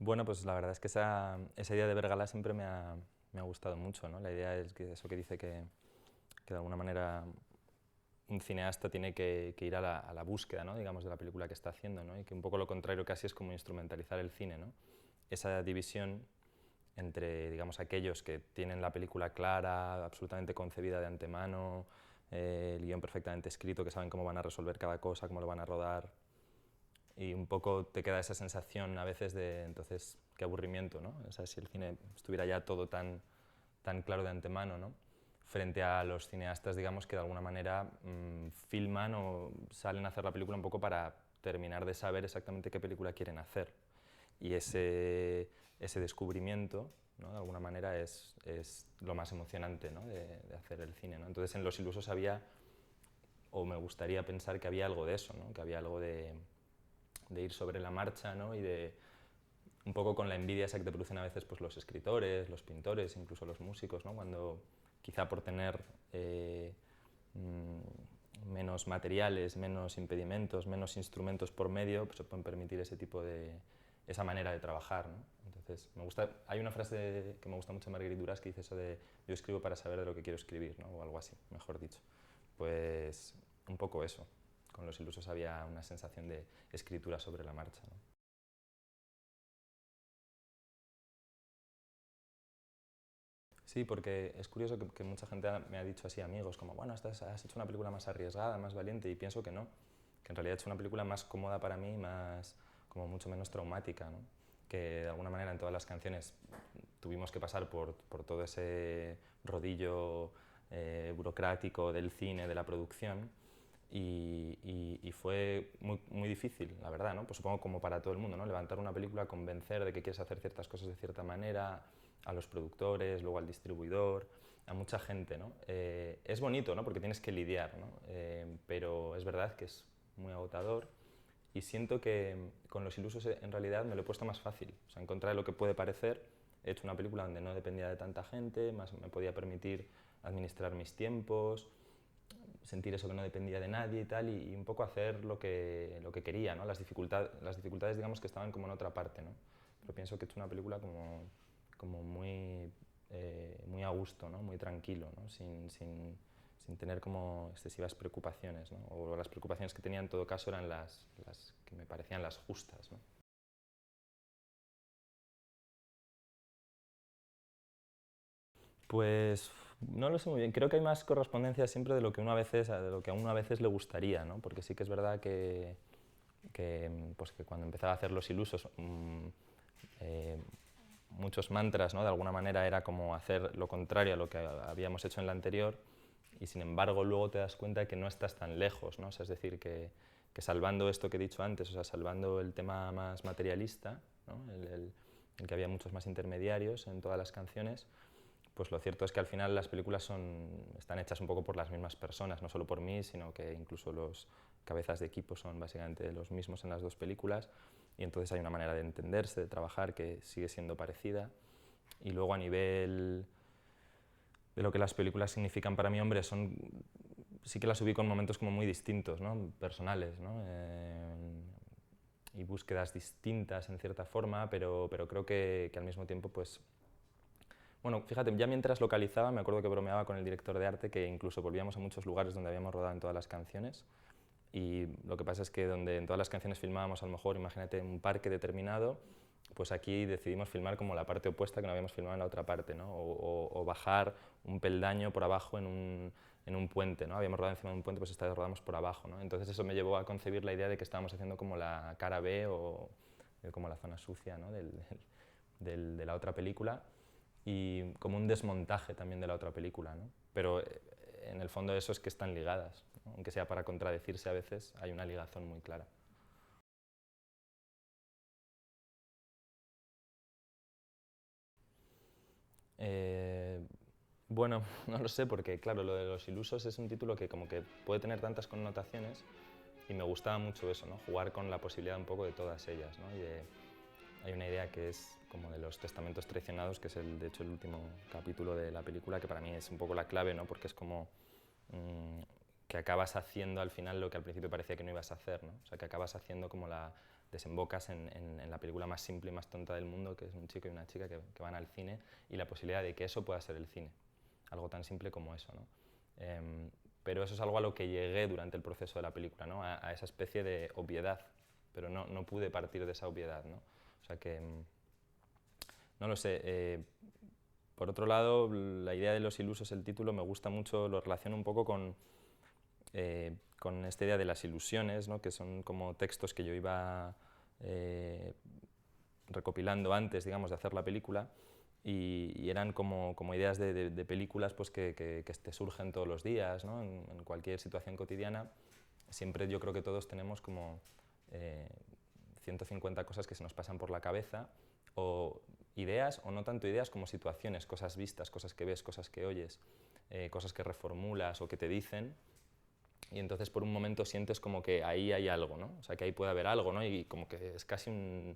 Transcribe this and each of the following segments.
Bueno, pues la verdad es que esa idea de ver gala siempre me ha gustado mucho, ¿no? La idea es que eso que dice que de alguna manera un cineasta tiene que ir a la búsqueda, ¿no? Digamos, de la película que está haciendo, ¿no? Y que un poco lo contrario casi es como instrumentalizar el cine, ¿no? Esa división entre, digamos, aquellos que tienen la película clara, absolutamente concebida de antemano, el guión perfectamente escrito, que saben cómo van a resolver cada cosa, cómo lo van a rodar, y un poco te queda esa sensación a veces de, entonces, qué aburrimiento, ¿no? O sea, si el cine estuviera ya todo tan claro de antemano, ¿no? Frente a los cineastas, digamos, que de alguna manera filman o salen a hacer la película un poco para terminar de saber exactamente qué película quieren hacer. Y ese descubrimiento, ¿no? De alguna manera, es lo más emocionante, ¿no? de hacer el cine, ¿no? Entonces, en Los Ilusos había, o me gustaría pensar que había algo de eso, ¿no? Que había algo de ir sobre la marcha, ¿no? Y de un poco con la envidia esa que te producen a veces pues, los escritores, los pintores, incluso los músicos, ¿no? Cuando quizá por tener menos materiales, menos impedimentos, menos instrumentos por medio, pues se pueden permitir ese tipo esa manera de trabajar, ¿no? Entonces, hay una frase que me gusta mucho de Marguerite Duras que dice eso de yo escribo para saber de lo que quiero escribir, ¿no? O algo así, mejor dicho. Pues un poco eso. Con Los Ilusos había una sensación de escritura sobre la marcha, ¿no? Sí, porque es curioso que mucha gente me ha dicho así, amigos, como, bueno, has hecho una película más arriesgada, más valiente, y pienso que no, que en realidad he hecho una película más cómoda para mí, más, como mucho menos traumática, ¿no? Que de alguna manera en todas las canciones tuvimos que pasar por todo ese rodillo burocrático del cine, de la producción, y fue muy difícil, la verdad, ¿no? Pues supongo como para todo el mundo, ¿no? Levantar una película, convencer de que quieres hacer ciertas cosas de cierta manera, a los productores, luego al distribuidor, a mucha gente, ¿no? Es bonito, ¿no? Porque tienes que lidiar, ¿no? Pero es verdad que es muy agotador y siento que con Los Ilusos en realidad me lo he puesto más fácil. O sea, en contra de lo que puede parecer, he hecho una película donde no dependía de tanta gente, más me podía permitir administrar mis tiempos, sentir eso que no dependía de nadie y tal, y un poco hacer lo que quería, ¿no? Las dificultades, digamos, que estaban como en otra parte, ¿no? Pero pienso que he hecho una película como muy a gusto, ¿no? Muy tranquilo, ¿no? Sin tener como excesivas preocupaciones, ¿no? O las preocupaciones que tenía en todo caso eran las que me parecían las justas, ¿no? Pues no lo sé muy bien. Creo que hay más correspondencia siempre de lo que de lo que a uno a veces le gustaría, ¿no? Porque sí que es verdad pues que cuando empezaba a hacer Los Ilusos, eh, muchos mantras, ¿no? De alguna manera era como hacer lo contrario a lo que habíamos hecho en la anterior, y sin embargo luego te das cuenta de que no estás tan lejos, ¿no? O sea, es decir, que salvando esto que he dicho antes, o sea, salvando el tema más materialista, ¿no? El que había muchos más intermediarios en todas las canciones, pues lo cierto es que al final las películas están hechas un poco por las mismas personas, no solo por mí, sino que incluso los cabezas de equipo son básicamente los mismos en las dos películas, y entonces hay una manera de entenderse, de trabajar que sigue siendo parecida. Y luego a nivel de lo que las películas significan para mí, hombre, sí que las ubico en momentos como muy distintos, ¿no? Personales, ¿no? Y búsquedas distintas en cierta forma, pero creo que al mismo tiempo pues bueno, fíjate, ya mientras localizaba, me acuerdo que bromeaba con el director de arte que incluso volvíamos a muchos lugares donde habíamos rodado en todas las canciones, y lo que pasa es que donde en todas las canciones filmábamos, a lo mejor, imagínate, un parque determinado, pues aquí decidimos filmar como la parte opuesta que no habíamos filmado en la otra parte, ¿no? O bajar un peldaño por abajo en un puente, ¿no? Habíamos rodado encima de un puente, pues esta vez rodamos por abajo, ¿no? Entonces eso me llevó a concebir la idea de que estábamos haciendo como la cara B o como la zona sucia, ¿no? De la otra película, y como un desmontaje también de la otra película, ¿no? Pero en el fondo eso es que están ligadas, ¿no? Aunque sea para contradecirse a veces, hay una ligazón muy clara. Eh, bueno, no lo sé, porque claro, lo de Los Ilusos es un título que como que puede tener tantas connotaciones, y me gustaba mucho eso, ¿no? Jugar con la posibilidad un poco de todas ellas, ¿no? Hay una idea que es como de los testamentos traicionados, que es de hecho el último capítulo de la película, que para mí es un poco la clave, ¿no? Porque es como que acabas haciendo al final lo que al principio parecía que no ibas a hacer, ¿no? O sea, que acabas haciendo como desembocas en la película más simple y más tonta del mundo, que es un chico y una chica que van al cine, y la posibilidad de que eso pueda ser el cine, algo tan simple como eso, ¿no? Pero eso es algo a lo que llegué durante el proceso de la película, ¿no? A esa especie de obviedad, pero no pude partir de esa obviedad, ¿no? O sea que, no lo sé. Por otro lado, la idea de Los ilusos, el título, me gusta mucho, lo relaciono un poco con esta idea de las ilusiones, ¿no? Que son como textos que yo iba recopilando antes, digamos, de hacer la película, y eran como ideas de películas pues, que te surgen todos los días, ¿no? En cualquier situación cotidiana. Siempre yo creo que todos tenemos como 150 cosas que se nos pasan por la cabeza, o ideas, o no tanto ideas como situaciones, cosas vistas, cosas que ves, cosas que oyes, cosas que reformulas o que te dicen, y entonces por un momento sientes como que ahí hay algo, ¿no? O sea, que ahí puede haber algo, ¿no? Y como que es casi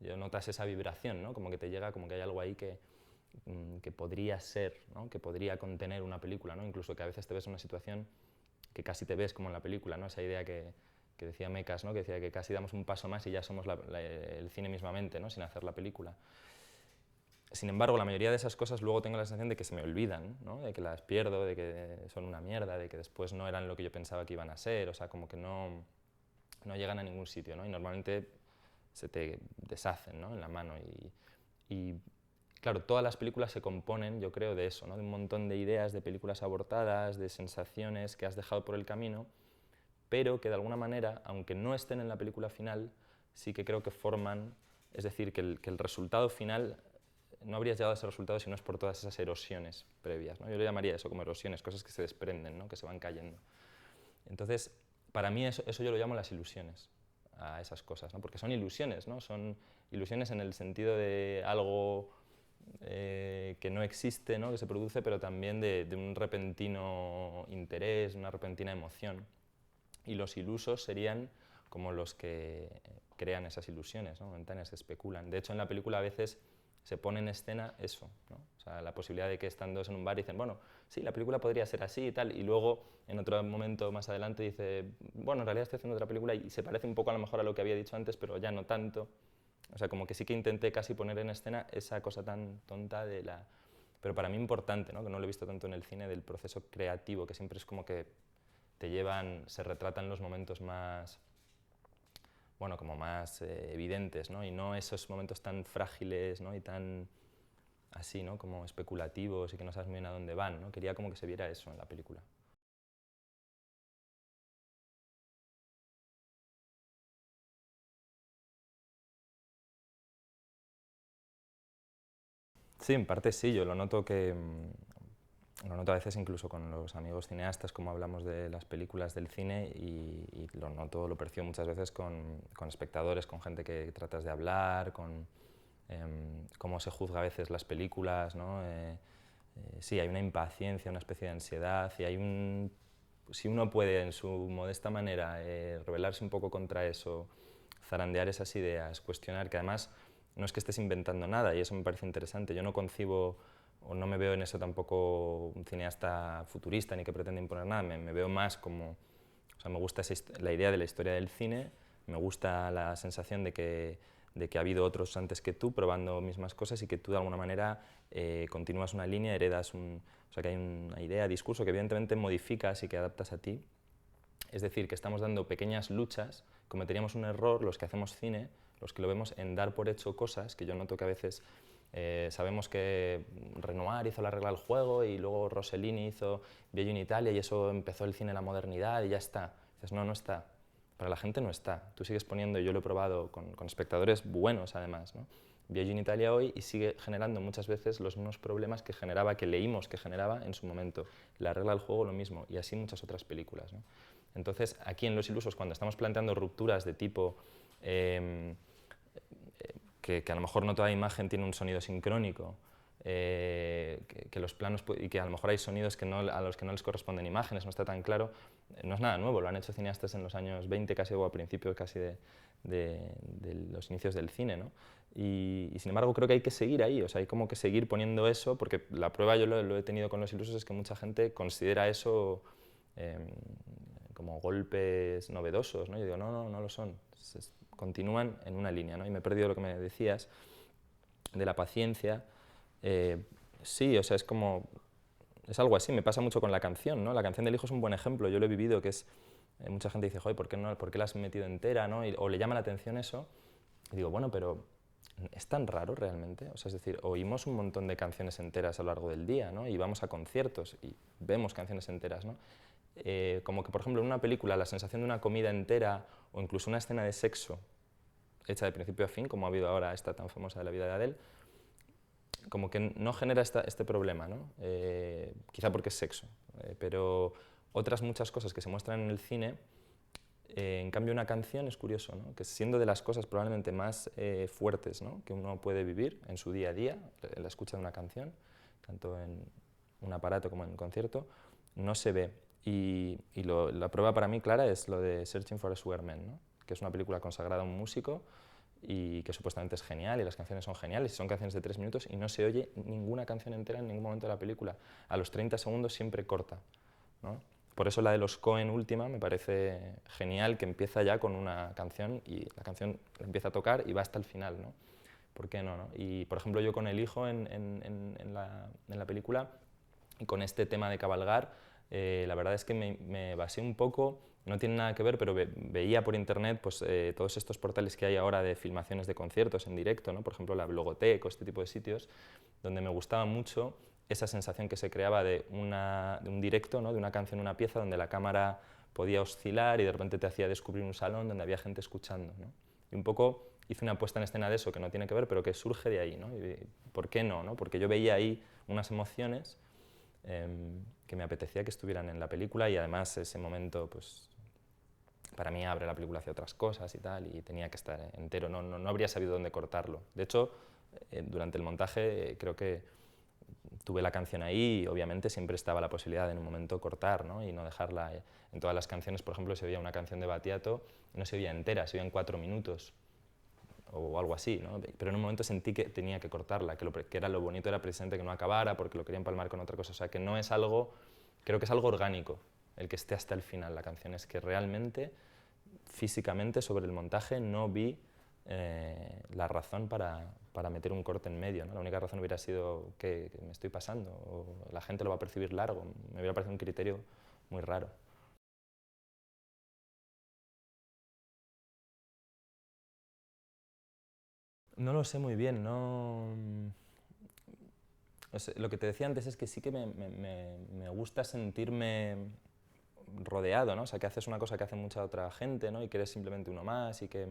notas esa vibración, ¿no? Como que te llega, como que hay algo ahí que podría ser, ¿no? Que podría contener una película, ¿no? Incluso que a veces te ves en una situación que casi te ves como en la película, ¿no? Esa idea que decía Mecas, ¿no? Que decía que casi damos un paso más y ya somos el cine mismamente, ¿no? Sin hacer la película. Sin embargo, la mayoría de esas cosas luego tengo la sensación de que se me olvidan, ¿no? De que las pierdo, de que son una mierda, de que después no eran lo que yo pensaba que iban a ser, o sea, como que no llegan a ningún sitio, ¿no? Y normalmente se te deshacen, ¿no? En la mano. Y claro, todas las películas se componen, yo creo, de eso, ¿no? De un montón de ideas, de películas abortadas, de sensaciones que has dejado por el camino, pero que de alguna manera, aunque no estén en la película final, sí que creo que forman, es decir, que el resultado final, no habrías llegado a ese resultado si no es por todas esas erosiones previas, ¿no? Yo lo llamaría eso, como erosiones, cosas que se desprenden, ¿no? Que se van cayendo. Entonces, para mí eso yo lo llamo las ilusiones, a esas cosas, ¿no? Porque son ilusiones, ¿no? Son ilusiones en el sentido de algo que no existe, ¿no? Que se produce, pero también de un repentino interés, una repentina emoción. Y los ilusos serían como los que crean esas ilusiones, ¿no? Momentáneas, que especulan. De hecho, en la película a veces se pone en escena eso, ¿no? O sea, la posibilidad de que están dos en un bar y dicen, bueno, sí, la película podría ser así y tal, y luego en otro momento más adelante dice, bueno, en realidad estoy haciendo otra película y se parece un poco a lo mejor a lo que había dicho antes, pero ya no tanto. O sea, como que sí que intenté casi poner en escena esa cosa tan tonta de la... Pero para mí importante, ¿no? Que no lo he visto tanto en el cine, del proceso creativo, que siempre es como que te llevan, se retratan los momentos más, bueno, como más evidentes, ¿no? Y no esos momentos tan frágiles, ¿no? Y tan así, ¿no? Como especulativos y que no sabes muy bien a dónde van, ¿no? Quería como que se viera eso en la película. Sí, en parte sí, yo lo noto lo noto a veces incluso con los amigos cineastas, como hablamos de las películas del cine, y lo noto, lo percibo muchas veces con espectadores, con gente que tratas de hablar, con cómo se juzga a veces las películas, ¿no? Sí, hay una impaciencia, una especie de ansiedad, y hay si uno puede en su modesta manera rebelarse un poco contra eso, zarandear esas ideas, cuestionar, que además no es que estés inventando nada, y eso me parece interesante. Yo no concibo, o no me veo en eso tampoco un cineasta futurista ni que pretende imponer nada, me veo más como, o sea, me gusta la idea de la historia del cine, me gusta la sensación de que ha habido otros antes que tú probando mismas cosas y que tú de alguna manera continúas una línea, heredas o sea, que hay una idea, discurso que evidentemente modificas y que adaptas a ti. Es decir, que estamos dando pequeñas luchas, cometeríamos un error los que hacemos cine, los que lo vemos, en dar por hecho cosas, que yo noto que a veces sabemos que Renoir hizo la regla del juego y luego Rossellini hizo Viaggio in Italia y eso empezó el cine de la modernidad y ya está. Dices, no, no está. Para la gente no está. Tú sigues poniendo, y yo lo he probado con espectadores buenos además, ¿no? Viaggio in Italia hoy y sigue generando muchas veces los mismos problemas que generaba, que leímos que generaba en su momento. La regla del juego lo mismo, y así muchas otras películas, ¿no? Entonces, aquí en Los ilusos, cuando estamos planteando rupturas de tipo que a lo mejor no toda imagen tiene un sonido sincrónico, que los planos y que a lo mejor hay sonidos a los que no les corresponden imágenes, no está tan claro, no es nada nuevo, lo han hecho cineastas en los años 20 casi, o a principios casi de los inicios del cine, ¿no? Y sin embargo creo que hay que seguir ahí, o sea, hay como que seguir poniendo eso, porque la prueba yo lo he tenido con Los ilusos, es que mucha gente considera eso como golpes novedosos, ¿no? Yo digo, no lo son, continúan en una línea, ¿no? Y me he perdido lo que me decías de la paciencia. Sí, o sea, es algo así, me pasa mucho con la canción, ¿no? La canción del hijo es un buen ejemplo, yo lo he vivido, que es, mucha gente dice, joder, ¿por qué la has metido entera, no? O le llama la atención eso, y digo, bueno, pero ¿es tan raro realmente? O sea, es decir, oímos un montón de canciones enteras a lo largo del día, ¿no? Y vamos a conciertos y vemos canciones enteras, ¿no? Como que, por ejemplo, en una película, la sensación de una comida entera o incluso una escena de sexo hecha de principio a fin, como ha habido ahora esta tan famosa de la vida de Adele, como que no genera este problema, ¿no? Quizá porque es sexo, pero otras muchas cosas que se muestran en el cine, en cambio una canción es curioso, ¿no? Que siendo de las cosas probablemente más fuertes, ¿no? Que uno puede vivir en su día a día, la escucha de una canción, tanto en un aparato como en un concierto, no se ve. Y la prueba para mí clara es lo de Searching for a Sugar Man, ¿no? Que es una película consagrada a un músico y que supuestamente es genial y las canciones son geniales y son canciones de 3 minutos y no se oye ninguna canción entera en ningún momento de la película. A los 30 segundos siempre corta, ¿no? Por eso la de los Coen última me parece genial, que empieza ya con una canción y la canción empieza a tocar y va hasta el final, ¿no? ¿Por qué no, no? Y por ejemplo yo con el hijo en la película y con este tema de cabalgar, la verdad es que me basé un poco, no tiene nada que ver, pero veía por internet pues, todos estos portales que hay ahora de filmaciones de conciertos en directo, ¿no? Por ejemplo la Blogothek o este tipo de sitios, donde me gustaba mucho esa sensación que se creaba de un directo, ¿no? De una canción, una pieza, donde la cámara podía oscilar y de repente te hacía descubrir un salón donde había gente escuchando, ¿no? Y un poco hice una puesta en escena de eso, que no tiene que ver, pero que surge de ahí, ¿no? Y, ¿por qué no, no? Porque yo veía ahí unas emociones que me apetecía que estuvieran en la película y además ese momento, pues, para mí abre la película hacia otras cosas y tal, y tenía que estar entero, no habría sabido dónde cortarlo. De hecho, durante el montaje creo que tuve la canción ahí y obviamente siempre estaba la posibilidad de en un momento cortar, ¿no? Y no dejarla. En todas las canciones, por ejemplo, se oía una canción de Battiato y no se oía entera, se oían 4 minutos o algo así, ¿no? Pero en un momento sentí que tenía que cortarla, que era lo bonito era precisamente que no acabara porque lo quería empalmar con otra cosa, o sea que no es algo, creo que es algo orgánico el que esté hasta el final la canción, es que realmente, físicamente sobre el montaje no vi la razón para meter un corte en medio, ¿no? La única razón hubiera sido que me estoy pasando, o la gente lo va a percibir largo, me hubiera parecido un criterio muy raro. No lo sé muy bien, no... O sea, lo que te decía antes es que sí que me gusta sentirme rodeado, ¿no? O sea, que haces una cosa que hace mucha otra gente, ¿no? Y que eres simplemente uno más y que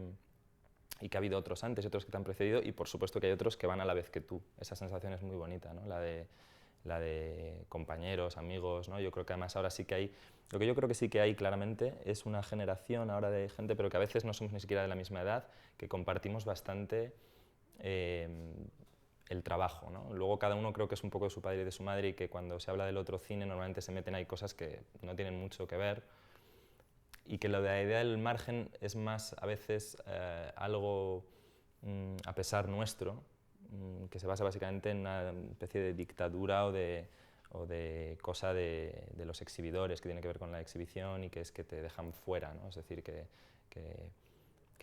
ha habido otros antes y otros que te han precedido y por supuesto que hay otros que van a la vez que tú. Esa sensación es muy bonita, ¿no? La de compañeros, amigos, ¿no? Yo creo que además ahora sí que hay, lo que yo creo que sí que hay claramente es una generación ahora de gente, pero que a veces no somos ni siquiera de la misma edad, que compartimos bastante eh, el trabajo, ¿no? Luego cada uno creo que es un poco de su padre y de su madre y que cuando se habla del otro cine normalmente se meten ahí cosas que no tienen mucho que ver y que lo de la idea del margen es más a veces algo a pesar nuestro, que se basa básicamente en una especie de dictadura o de cosa de los exhibidores que tiene que ver con la exhibición y que es que te dejan fuera, ¿no? Es decir, que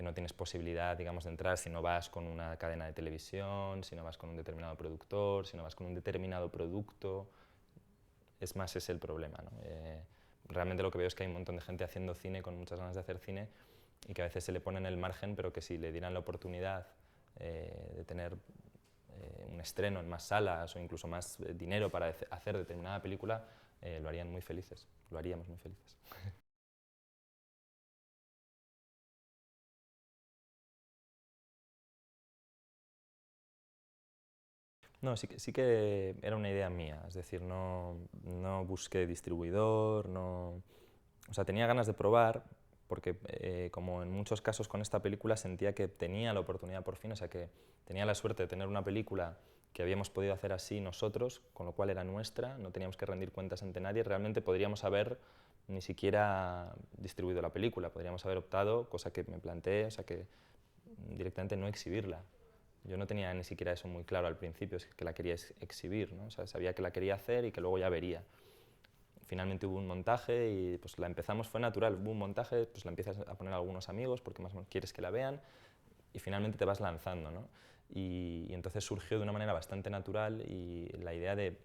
no tienes posibilidad, digamos, de entrar si no vas con una cadena de televisión, si no vas con un determinado productor, si no vas con un determinado producto. Es más ese el problema, ¿no? Realmente lo que veo es que hay un montón de gente haciendo cine con muchas ganas de hacer cine y que a veces se le pone en el margen, pero que si le dieran la oportunidad de tener un estreno en más salas o incluso más dinero para hacer determinada película, lo harían muy felices, lo haríamos muy felices. No, sí que era una idea mía, es decir, no busqué distribuidor, no... O sea, tenía ganas de probar, porque como en muchos casos con esta película sentía que tenía la oportunidad por fin, o sea, que tenía la suerte de tener una película que habíamos podido hacer así nosotros, con lo cual era nuestra, no teníamos que rendir cuentas ante nadie, realmente podríamos haber ni siquiera distribuido la película, podríamos haber optado, cosa que me planteé, o sea, que directamente no exhibirla. Yo no tenía ni siquiera eso muy claro al principio, es que la quería exhibir, ¿no? O sea, sabía que la quería hacer y que luego ya vería. finalmente hubo un montaje y pues la empezamos, fue natural, hubo un montaje, pues la empiezas a poner a algunos amigos porque más o menos quieres que la vean y finalmente te vas lanzando, ¿no? Y entonces surgió de una manera bastante natural y la idea de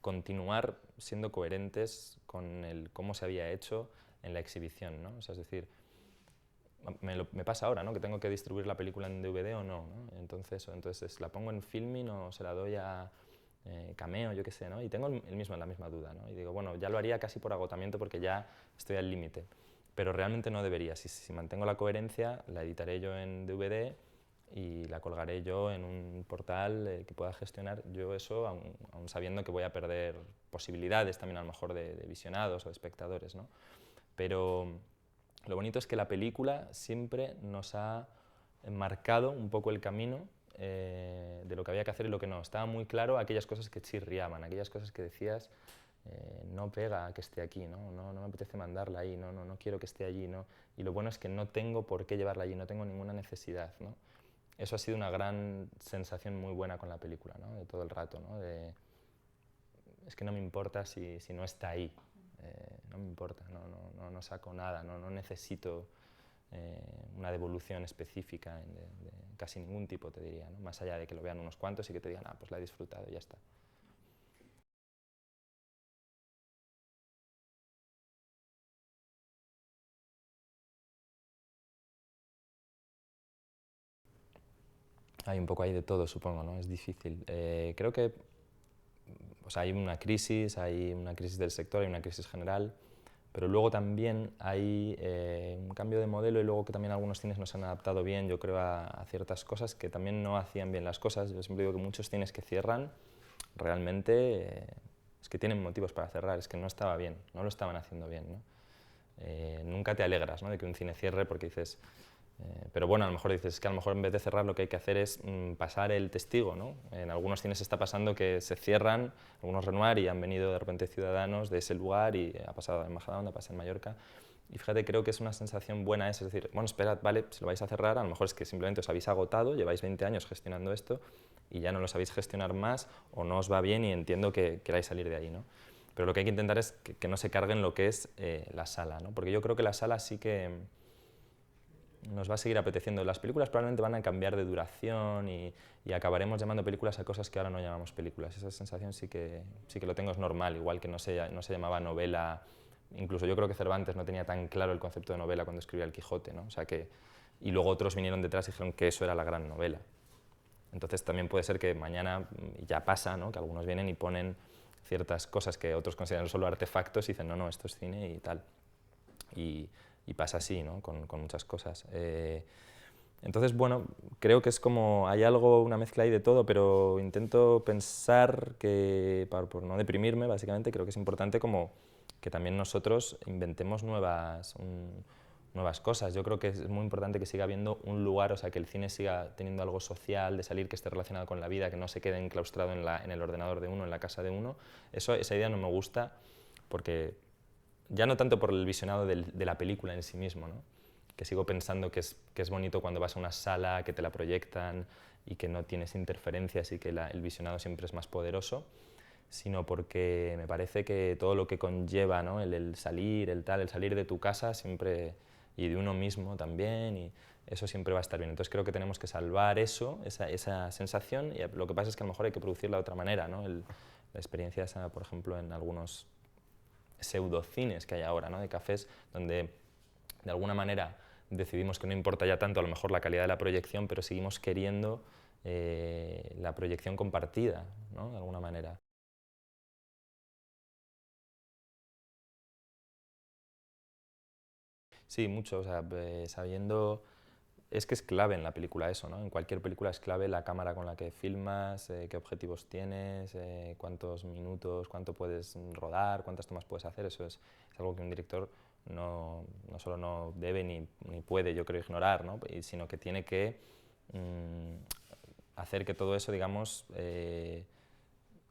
continuar siendo coherentes con el cómo se había hecho en la exhibición, ¿no? O sea, es decir, me pasa ahora, ¿no? Que tengo que distribuir la película en DVD o no, ¿no? Entonces la pongo en Filmin o se la doy a Cameo, yo qué sé, ¿no? Y tengo la misma duda, ¿no? Y digo, bueno, ya lo haría casi por agotamiento porque ya estoy al límite, pero realmente no debería. Si mantengo la coherencia, la editaré yo en DVD y la colgaré yo en un portal que pueda gestionar yo eso, aun sabiendo que voy a perder posibilidades también a lo mejor de visionados o de espectadores, ¿no? Pero lo bonito es que la película siempre nos ha marcado un poco el camino de lo que había que hacer y lo que no. Estaba muy claro aquellas cosas que chirriaban, aquellas cosas que decías, no pega que esté aquí, no me apetece mandarla ahí, no quiero que esté allí, ¿no? Y lo bueno es que no tengo por qué llevarla allí, no tengo ninguna necesidad, ¿no? Eso ha sido una gran sensación muy buena con la película, ¿no? De todo el rato, ¿no? Es que no me importa si no está ahí, no me importa, no saco nada, no necesito una devolución específica de casi ningún tipo, te diría, ¿no? Más allá de que lo vean unos cuantos y que te digan, pues la he disfrutado y ya está. Hay un poco ahí de todo, supongo, ¿no? Es difícil. Creo que pues hay una crisis del sector, hay una crisis general, pero luego también hay un cambio de modelo y luego que también algunos cines no se han adaptado bien, yo creo, a ciertas cosas que también no hacían bien las cosas. Yo siempre digo que muchos cines que cierran realmente es que tienen motivos para cerrar, es que no estaba bien, no lo estaban haciendo bien, ¿no? Nunca te alegras, ¿no?, de que un cine cierre porque dices, pero bueno, a lo mejor dices que a lo mejor en vez de cerrar lo que hay que hacer es pasar el testigo, ¿no? En algunos cines está pasando que se cierran, algunos Renoir, y han venido de repente ciudadanos de ese lugar y ha pasado en Majadahonda, pasa en Mallorca. Y fíjate, creo que es una sensación buena esa, es decir, bueno, esperad, vale, si lo vais a cerrar, a lo mejor es que simplemente os habéis agotado, lleváis 20 años gestionando esto y ya no lo sabéis gestionar más o no os va bien y entiendo que queráis salir de ahí, ¿no? Pero lo que hay que intentar es que no se carguen lo que es la sala, ¿no? Porque yo creo que la sala sí que nos va a seguir apeteciendo. Las películas probablemente van a cambiar de duración y acabaremos llamando películas a cosas que ahora no llamamos películas. Esa sensación sí que lo tengo, es normal, igual que no se llamaba novela. Incluso yo creo que Cervantes no tenía tan claro el concepto de novela cuando escribía El Quijote, ¿no? O sea que, y luego otros vinieron detrás y dijeron que eso era la gran novela. Entonces también puede ser que mañana, y ya pasa, ¿no?, que algunos vienen y ponen ciertas cosas que otros consideran solo artefactos y dicen, no, esto es cine y tal. Y pasa así, ¿no?, con muchas cosas. Entonces, bueno, creo que es como, hay algo, una mezcla ahí de todo, pero intento pensar que, por no deprimirme, básicamente, creo que es importante como que también nosotros inventemos nuevas cosas. Yo creo que es muy importante que siga habiendo un lugar, o sea, que el cine siga teniendo algo social, de salir, que esté relacionado con la vida, que no se quede enclaustrado en el ordenador de uno, en la casa de uno. Esa idea no me gusta porque ya no tanto por el visionado de la película en sí mismo, ¿no?, que sigo pensando que es bonito cuando vas a una sala, que te la proyectan y que no tienes interferencias y que el visionado siempre es más poderoso, sino porque me parece que todo lo que conlleva, ¿no?, el salir, el salir de tu casa siempre, y de uno mismo también, y eso siempre va a estar bien. Entonces creo que tenemos que salvar eso, esa sensación, y lo que pasa es que a lo mejor hay que producirla de otra manera, ¿no? La experiencia esa, por ejemplo, en algunos pseudocines que hay ahora, ¿no?, de cafés, donde de alguna manera decidimos que no importa ya tanto a lo mejor la calidad de la proyección, pero seguimos queriendo la proyección compartida, ¿no?, de alguna manera. Sí, mucho, o sea, sabiendo. Es que es clave en la película eso, ¿no? En cualquier película es clave la cámara con la que filmas, qué objetivos tienes, cuántos minutos, cuánto puedes rodar, cuántas tomas puedes hacer. Eso es algo que un director no solo no debe ni puede, yo creo, ignorar, ¿no?, sino que tiene que hacer que todo eso, digamos,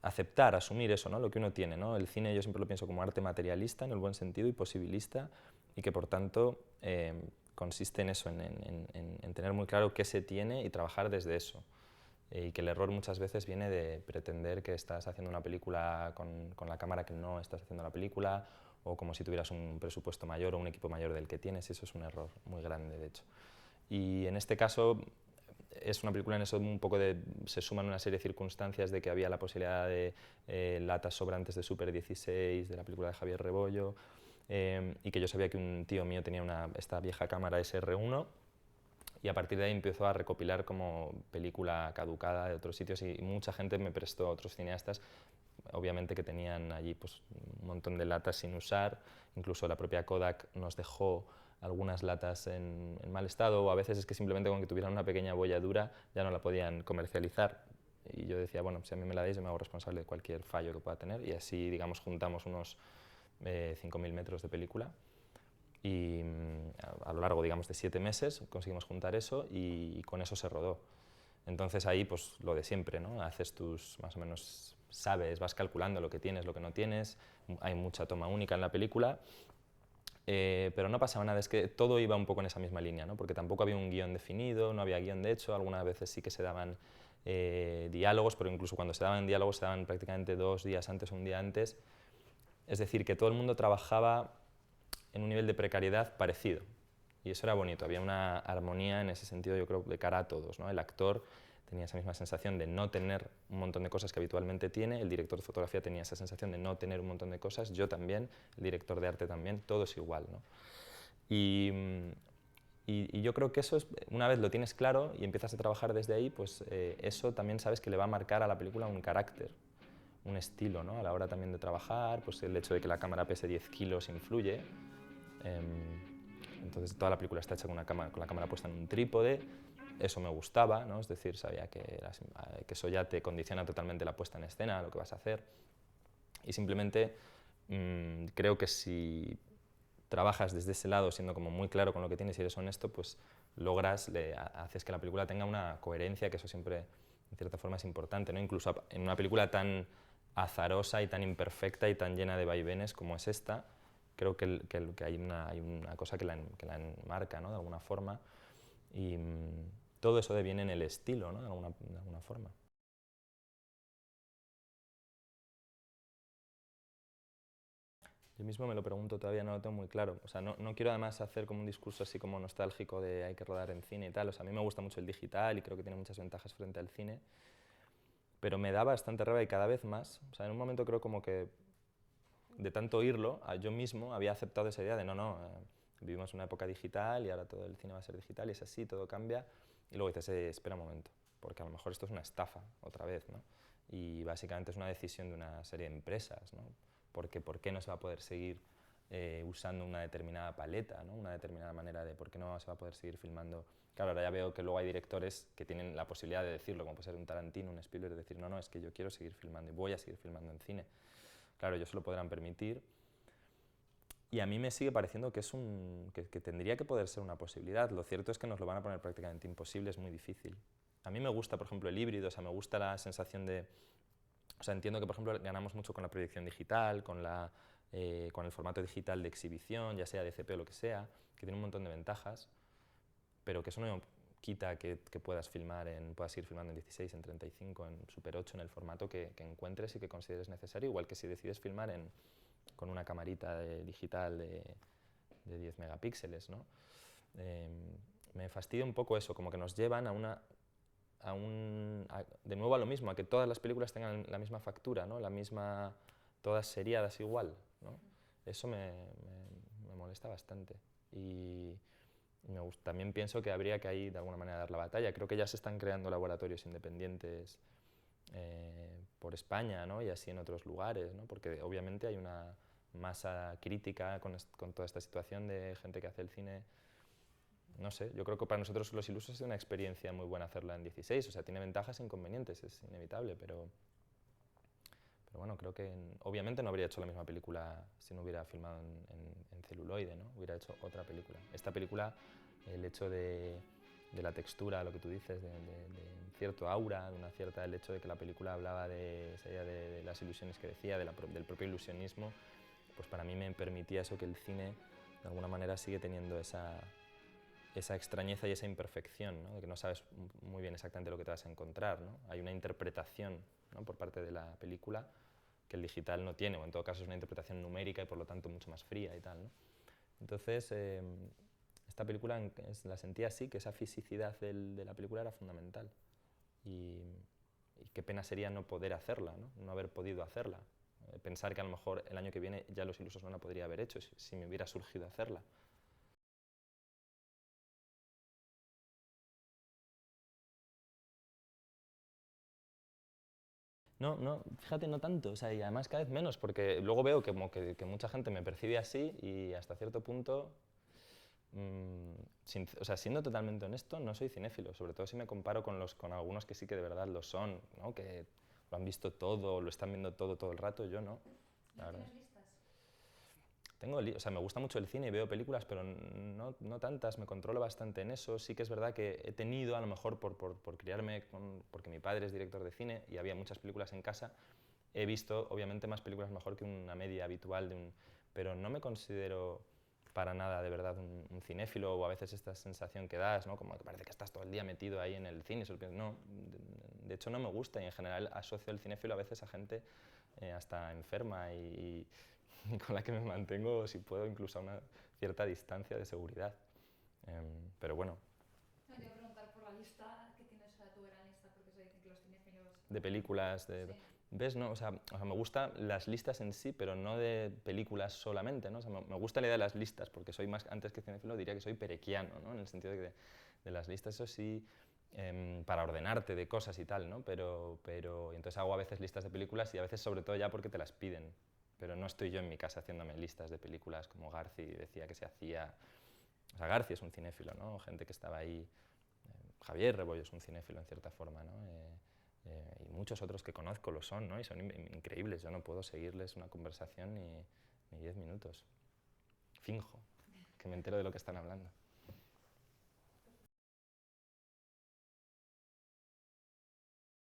aceptar, asumir eso, ¿no?, lo que uno tiene, ¿no? El cine yo siempre lo pienso como arte materialista en el buen sentido y posibilista, y que por tanto consiste en eso, en tener muy claro qué se tiene y trabajar desde eso. y que el error muchas veces viene de pretender que estás haciendo una película con la cámara que no estás haciendo la película, o como si tuvieras un presupuesto mayor o un equipo mayor del que tienes, y eso es un error muy grande, de hecho. Y en este caso es una película en eso un poco de... se suman una serie de circunstancias de que había la posibilidad de latas sobrantes de Super 16, de la película de Javier Rebollo, y que yo sabía que un tío mío tenía esta vieja cámara SR1, y a partir de ahí empezó a recopilar como película caducada de otros sitios, y mucha gente me prestó a otros cineastas, obviamente que tenían allí pues, un montón de latas sin usar, incluso la propia Kodak nos dejó algunas latas en mal estado, o a veces es que simplemente con que tuvieran una pequeña bolladura ya no la podían comercializar. Y yo decía, bueno, si a mí me la dais, yo me hago responsable de cualquier fallo que pueda tener, y así, digamos, juntamos unos 5.000 metros de película. Y a lo largo, digamos, de 7 meses conseguimos juntar eso, y con eso se rodó. Entonces ahí, pues lo de siempre, ¿no? Haces tus, más o menos, sabes, vas calculando lo que tienes, lo que no tienes, hay mucha toma única en la película, pero no pasaba nada, es que todo iba un poco en esa misma línea, ¿no? Porque tampoco había un guión definido, no había guión de hecho, algunas veces sí que se daban diálogos, pero incluso cuando se daban diálogos se daban prácticamente 2 días antes o un día antes, es decir, que todo el mundo trabajaba en un nivel de precariedad parecido. Y eso era bonito, había una armonía en ese sentido, yo creo, de cara a todos, ¿no? El actor tenía esa misma sensación de no tener un montón de cosas que habitualmente tiene, el director de fotografía tenía esa sensación de no tener un montón de cosas, yo también, el director de arte también, todo es igual, ¿no? Y, y yo creo que eso, es, una vez lo tienes claro y empiezas a trabajar desde ahí, pues eso también sabes que le va a marcar a la película un carácter, un estilo, ¿no? A la hora también de trabajar, pues el hecho de que la cámara pese 10 kilos influye. Entonces toda la película está hecha con la cámara puesta en un trípode, eso me gustaba, ¿no? Es decir, sabía que eso ya te condiciona totalmente la puesta en escena, lo que vas a hacer, y simplemente creo que si trabajas desde ese lado, siendo como muy claro con lo que tienes y eres honesto, pues logras, haces que la película tenga una coherencia, que eso siempre, en cierta forma, es importante, ¿no? Incluso en una película tan azarosa y tan imperfecta y tan llena de vaivenes como es esta, creo que hay una cosa que la enmarca, ¿no? De alguna forma, y todo eso deviene en el estilo, ¿no? De alguna forma. Yo mismo me lo pregunto, todavía no lo tengo muy claro. O sea, no quiero además hacer como un discurso así como nostálgico de hay que rodar en cine y tal. O sea, a mí me gusta mucho el digital y creo que tiene muchas ventajas frente al cine, pero me da bastante rabia y cada vez más. O sea, en un momento creo como que de tanto oírlo, yo mismo había aceptado esa idea de no, vivimos una época digital y ahora todo el cine va a ser digital y es así, todo cambia. Y luego dices, espera un momento, porque a lo mejor esto es una estafa otra vez, ¿no? Y básicamente es una decisión de una serie de empresas, ¿no? Porque ¿por qué no se va a poder seguir usando una determinada paleta, ¿no? Una determinada manera de por qué no se va a poder seguir filmando? Claro, ahora ya veo que luego hay directores que tienen la posibilidad de decirlo, como puede ser un Tarantino, un Spielberg, de decir, no, es que yo quiero seguir filmando y voy a seguir filmando en cine. Claro, ellos se lo podrán permitir. Y a mí me sigue pareciendo que, que tendría que poder ser una posibilidad. Lo cierto es que nos lo van a poner prácticamente imposible, es muy difícil. A mí me gusta, por ejemplo, el híbrido, o sea, me gusta la sensación de... O sea, entiendo que, por ejemplo, ganamos mucho con la proyección digital, con el formato digital de exhibición, ya sea DCP o lo que sea, que tiene un montón de ventajas, pero que eso no quita que puedas seguir filmando en 16, en 35, en Super 8, en el formato que encuentres y que consideres necesario, igual que si decides filmar con una camarita digital de 10 megapíxeles, ¿no? Me fastidia un poco eso, como que nos llevan de nuevo a lo mismo, a que todas las películas tengan la misma factura, ¿no? Todas seriadas igual, ¿no? Eso me molesta bastante. Y también pienso que habría que ahí de alguna manera dar la batalla. Creo que ya se están creando laboratorios independientes por España, ¿no? Y así en otros lugares, ¿no? Porque obviamente hay una masa crítica con toda esta situación de gente que hace el cine. No sé, yo creo que para nosotros los ilusos es una experiencia muy buena hacerla en 16, o sea, tiene ventajas e inconvenientes, es inevitable, pero bueno, creo que obviamente no habría hecho la misma película si no hubiera filmado en celuloide, ¿no? Hubiera hecho otra película. Esta película, el hecho de la textura, lo que tú dices, de cierto aura, el hecho de que la película hablaba de las ilusiones que decía, del propio ilusionismo, pues para mí me permitía eso, que el cine de alguna manera sigue teniendo esa extrañeza y esa imperfección, ¿no? De que no sabes muy bien exactamente lo que te vas a encontrar, ¿no? Hay una interpretación, ¿no? Por parte de la película que el digital no tiene, o en todo caso es una interpretación numérica y por lo tanto mucho más fría y tal, ¿no? Entonces, esta película la sentía así, que esa fisicidad de la película era fundamental. Y qué pena sería no poder hacerla, ¿no? No haber podido hacerla. Pensar que a lo mejor el año que viene ya Los Ilusos no la podría haber hecho si me hubiera surgido hacerla. No, no, fíjate, no tanto, o sea, y además cada vez menos, porque luego veo que mucha gente me percibe así y hasta cierto punto, o sea, siendo totalmente honesto, no soy cinéfilo, sobre todo si me comparo con algunos que sí que de verdad lo son, ¿no? Que lo han visto todo, lo están viendo todo el rato, yo no. La verdad. O sea, me gusta mucho el cine y veo películas, pero no tantas, me controlo bastante en eso. Sí que es verdad que he tenido, a lo mejor por criarme, porque mi padre es director de cine y había muchas películas en casa, he visto obviamente más películas mejor que una media habitual, pero no me considero para nada de verdad un cinéfilo, o a veces esta sensación que das, ¿no? Como que parece que estás todo el día metido ahí en el cine. No, de hecho no me gusta y en general asocio el cinéfilo a veces a gente hasta enferma y con la que me mantengo, si puedo, incluso a una cierta distancia de seguridad. Pero bueno. No, te iba a preguntar por la lista que tienes, o sea, tu gran lista, porque se dicen que los cinéfilos... De películas, Sí. ¿ves? No? O sea, me gustan las listas en sí, pero no de películas solamente, ¿no? O sea, me gusta la idea de las listas, porque soy más, antes que cinéfilo, diría que soy perequiano, ¿no? En el sentido de las listas, eso sí, para ordenarte de cosas y tal, ¿no? Y entonces hago a veces listas de películas y a veces sobre todo ya porque te las piden. Pero no estoy yo en mi casa haciéndome listas de películas como Garci decía que se hacía. O sea, Garci es un cinéfilo, ¿no? Gente que estaba ahí. Javier Rebollo es un cinéfilo en cierta forma, ¿no? Y muchos otros que conozco lo son, ¿no? Y son increíbles. Yo no puedo seguirles una conversación ni 10 minutos. Finjo que me entero de lo que están hablando.